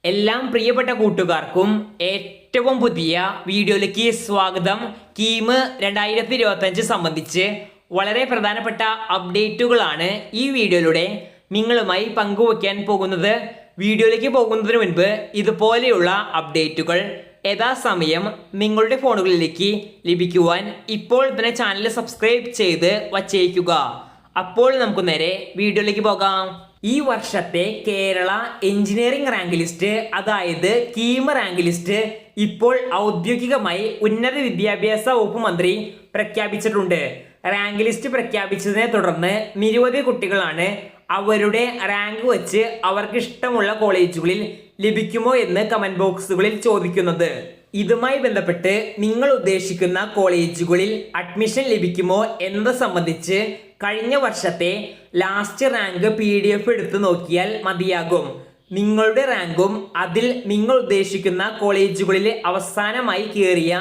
എല്ലാം പ്രിയപ്പെട്ട കൂട്ടുകാർക്കും ഏറ്റവും പുതിയ വീഡിയോയിലേക്ക് സ്വാഗതം. കീം 2025 സംബന്ധിച്ച് വളരെ പ്രധാനപ്പെട്ട അപ്ഡേറ്റുകളാണ് ഈ വീഡിയോയിലൂടെ നിങ്ങളുമായി പങ്കുവയ്ക്കാൻ പോകുന്നത്. വീഡിയോയിലേക്ക് പോകുന്നതിന് മുൻപ് ഇതുപോലെയുള്ള അപ്ഡേറ്റുകൾ യഥാസമയം നിങ്ങളുടെ ഫോണുകളിലേക്ക് ലഭിക്കുവാൻ ഇപ്പോൾ തന്നെ ചാനൽ സബ്സ്ക്രൈബ് ചെയ്ത് വച്ചേക്കുക. അപ്പോൾ നമുക്ക് നേരെ വീഡിയോയിലേക്ക് പോകാം. ഈ വർഷത്തെ കേരള എഞ്ചിനീയറിംഗ് റാങ്ക് ലിസ്റ്റ്, അതായത് കീം റാങ്ക് ലിസ്റ്റ് ഇപ്പോൾ ഔദ്യോഗികമായി ഉന്നത വിദ്യാഭ്യാസ വകുപ്പ് മന്ത്രി പ്രഖ്യാപിച്ചിട്ടുണ്ട്. റാങ്ക് ലിസ്റ്റ് പ്രഖ്യാപിച്ചതിനെ തുടർന്ന് നിരവധി കുട്ടികളാണ് അവരുടെ റാങ്ക് വെച്ച് അവർക്ക് ഇഷ്ടമുള്ള കോളേജുകളിൽ ലഭിക്കുമോ എന്ന് കമന്റ് ബോക്സുകളിൽ ചോദിക്കുന്നത്. ഇതുമായി ബന്ധപ്പെട്ട് നിങ്ങൾ ഉദ്ദേശിക്കുന്ന കോളേജുകളിൽ അഡ്മിഷൻ ലഭിക്കുമോ എന്നത് സംബന്ധിച്ച് കഴിഞ്ഞ വർഷത്തെ ലാസ്റ്റ് റാങ്ക് PDF എടുത്തു നോക്കിയാൽ മതിയാകും. നിങ്ങളുടെ റാങ്കും അതിൽ നിങ്ങൾ ഉദ്ദേശിക്കുന്ന കോളേജുകളിൽ അവസാനമായി കയറിയ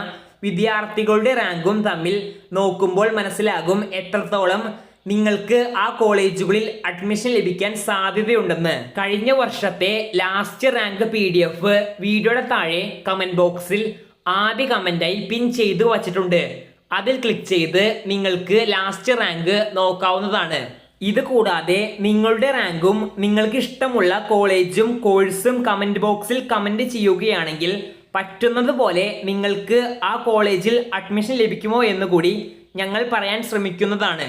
വിദ്യാർത്ഥികളുടെ റാങ്കും തമ്മിൽ നോക്കുമ്പോൾ മനസ്സിലാകും എത്രത്തോളം നിങ്ങൾക്ക് ആ കോളേജുകളിൽ അഡ്മിഷൻ ലഭിക്കാൻ സാധ്യതയുണ്ടെന്ന്. കഴിഞ്ഞ വർഷത്തെ ലാസ്റ്റ് റാങ്ക് PDF വീഡിയോയുടെ താഴെ കമന്റ് ബോക്സിൽ ആദ്യ കമന്റായി പിൻ ചെയ്തു വച്ചിട്ടുണ്ട്. അതിൽ ക്ലിക്ക് ചെയ്ത് നിങ്ങൾക്ക് ലാസ്റ്റ് റാങ്ക് നോക്കാവുന്നതാണ്. ഇത് കൂടാതെ നിങ്ങളുടെ റാങ്കും നിങ്ങൾക്ക് ഇഷ്ടമുള്ള കോളേജും കോഴ്സും കമന്റ് ബോക്സിൽ കമന്റ് ചെയ്യുകയാണെങ്കിൽ പറ്റുന്നത് പോലെ നിങ്ങൾക്ക് ആ കോളേജിൽ അഡ്മിഷൻ ലഭിക്കുമോ എന്ന് കൂടി ഞങ്ങൾ പറയാൻ ശ്രമിക്കുന്നതാണ്.